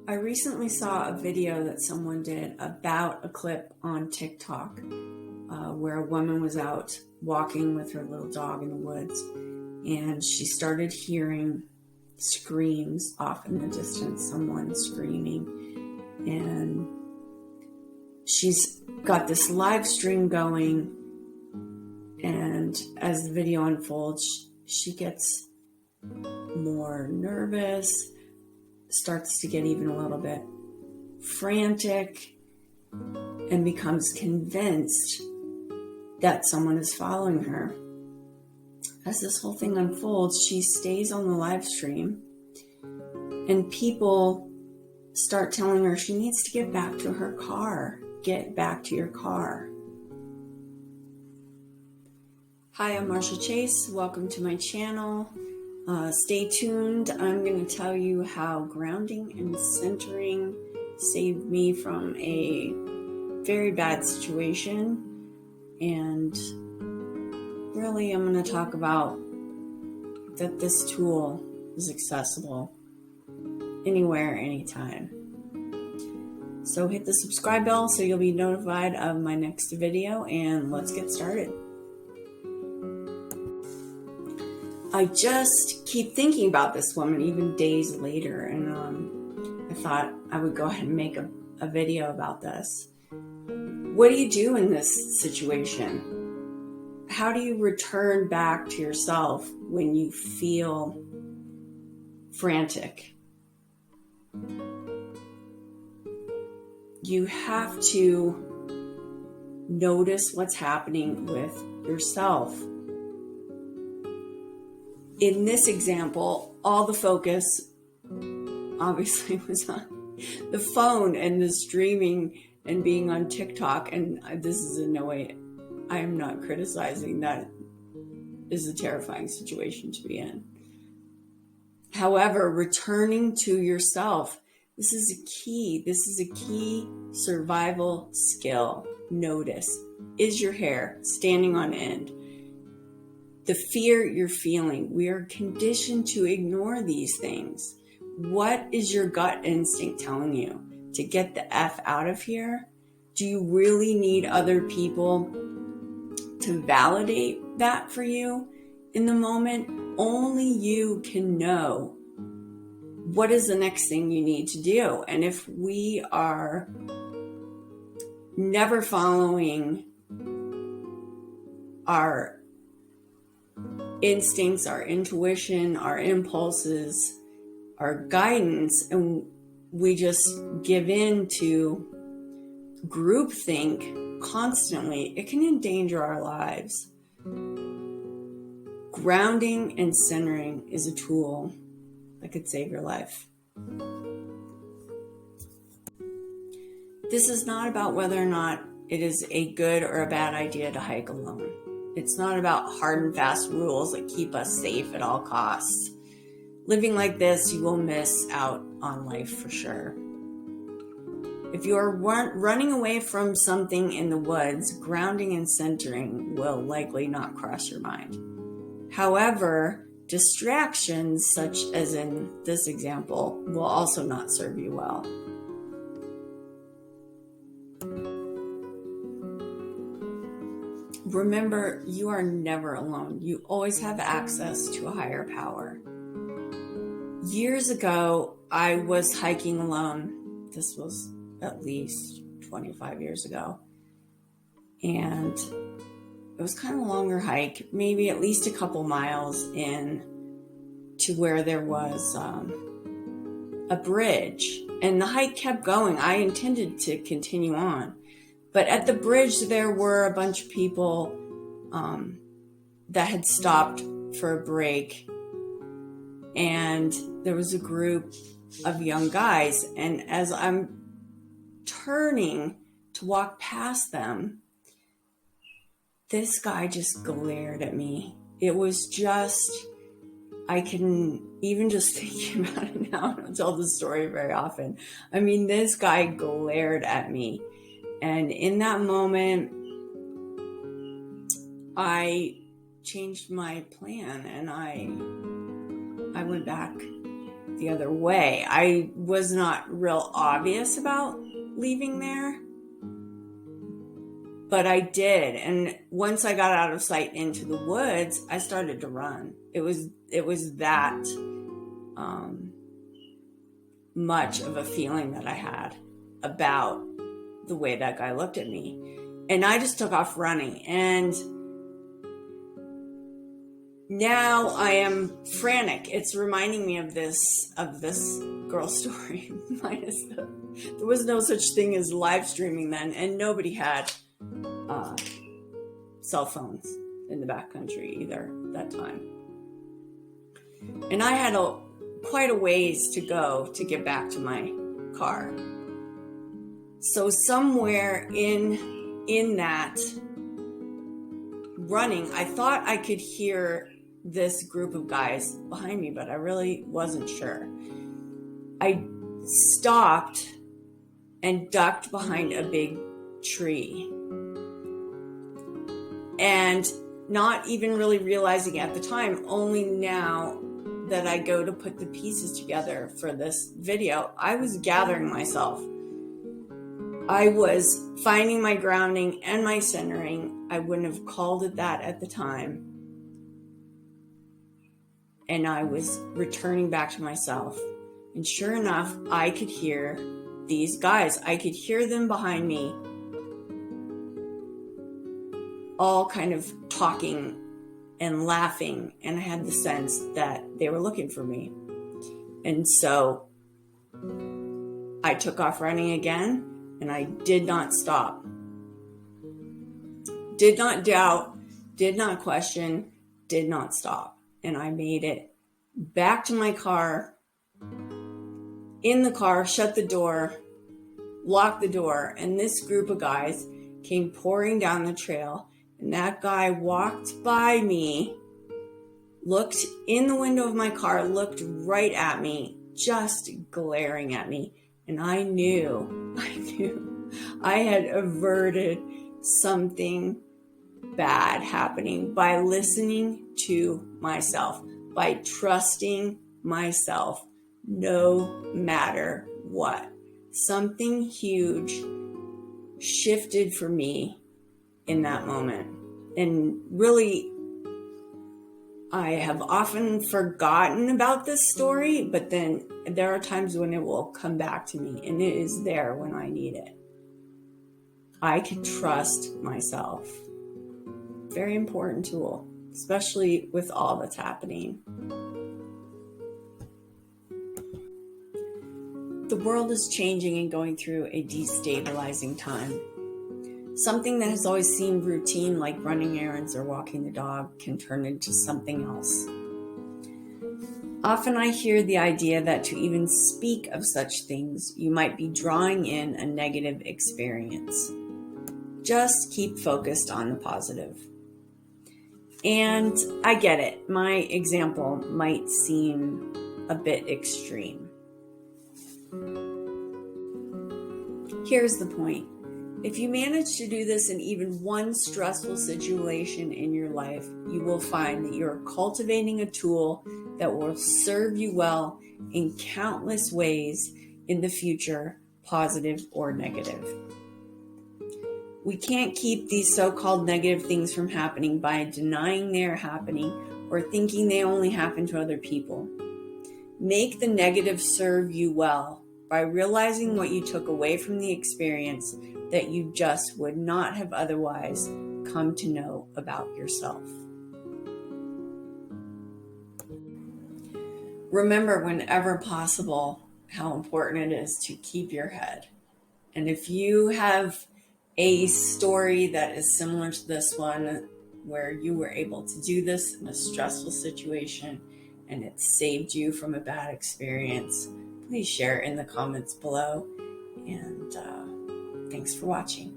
I recently saw a video that someone did about a clip on TikTok where a woman was out walking with her little dog in the woods, and she started hearing screams off in the distance, someone screaming, and she's got this live stream going, and as the video unfolds, she gets more nervous, starts to get even a little bit frantic, and becomes convinced that someone is following her. As this whole thing unfolds, she stays on the live stream, and people start telling her she needs to get back to her car. Get back to your car. Hi, I'm Marsha Chase. Welcome to my channel. Stay tuned. I'm going to tell you how grounding and centering saved me from a very bad situation. And really, I'm going to talk about that this tool is accessible anywhere, anytime. So hit the subscribe bell so you'll be notified of my next video, and let's get started. I just keep thinking about this woman even days later, and I thought I would go ahead and make a video about this. What do you do in this situation? How do you return back to yourself when you feel frantic? You have to notice what's happening with yourself. In this example, all the focus obviously was on the phone and the streaming and being on TikTok. And this is in no way, I am not criticizing. That is a terrifying situation to be in. However, returning to yourself, this is a key. This is a key survival skill. Notice, is your hair standing on end? The fear you're feeling, we are conditioned to ignore these things. What is your gut instinct telling you? To get the F out of here? Do you really need other people to validate that for you in the moment? Only you can know what is the next thing you need to do. And if we are never following our instincts, our intuition, our impulses, our guidance, and we just give in to groupthink constantly, it can endanger our lives. Grounding and centering is a tool that could save your life. This is not about whether or not it is a good or a bad idea to hike alone. It's not about hard and fast rules that keep us safe at all costs. Living like this, you will miss out on life for sure. If you are running away from something in the woods, grounding and centering will likely not cross your mind. However, distractions, such as in this example, will also not serve you well. Remember, you are never alone. You always have access to a higher power. Years ago, I was hiking alone. This was at least 25 years ago. And it was kind of a longer hike, maybe at least a couple miles in to where there was a bridge. And the hike kept going. I intended to continue on. But at the bridge, there were a bunch of people that had stopped for a break. And there was a group of young guys. And as I'm turning to walk past them, this guy just glared at me. It was just, I can even just think about it now. I don't tell the story very often. I mean, this guy glared at me. And in that moment, I changed my plan and I went back the the other way. I was not real obvious about leaving there, but I did. And once I got out of sight into the woods, I started to run. It was that much of a feeling that I had about the way that guy looked at me. And I just took off running. And now I am frantic. It's reminding me of this girl story. There was no such thing as live streaming then, and nobody had cell phones in the backcountry either at that time. And I had quite a ways to go to get back to my car. So somewhere in that running, I thought I could hear this group of guys behind me, but I really wasn't sure. I stopped and ducked behind a big tree. And not even really realizing at the time, only now that I go to put the pieces together for this video, I was gathering myself. I was finding my grounding and my centering. I wouldn't have called it that at the time. And I was returning back to myself. And sure enough, I could hear these guys. I could hear them behind me, all kind of talking and laughing. And I had the sense that they were looking for me. And so I took off running again. And I did not stop, did not doubt, did not question, did not stop. And I made it back to my car, in the car, shut the door, locked the door. And this group of guys came pouring down the trail. And that guy walked by me, looked in the window of my car, looked right at me, just glaring at me. And I knew I had averted something bad happening by listening to myself, by trusting myself, no matter what. Something huge shifted for me in that moment. And really, I have often forgotten about this story, but then there are times when it will come back to me, and it is there when I need it. I can trust myself. Very important tool, especially with all that's happening. The world is changing and going through a destabilizing time. Something that has always seemed routine, like running errands or walking the dog, can turn into something else. Often I hear the idea that to even speak of such things, you might be drawing in a negative experience. Just keep focused on the positive. And I get it. My example might seem a bit extreme. Here's the point. If you manage to do this in even one stressful situation in your life, you will find that you're cultivating a tool that will serve you well in countless ways in the future, positive or negative. We can't keep these so-called negative things from happening by denying they are happening or thinking they only happen to other people. Make the negative serve you well by realizing what you took away from the experience that you just would not have otherwise come to know about yourself. Remember, whenever possible, how important it is to keep your head. And if you have a story that is similar to this one, where you were able to do this in a stressful situation and it saved you from a bad experience, please share in the comments below. And thanks for watching.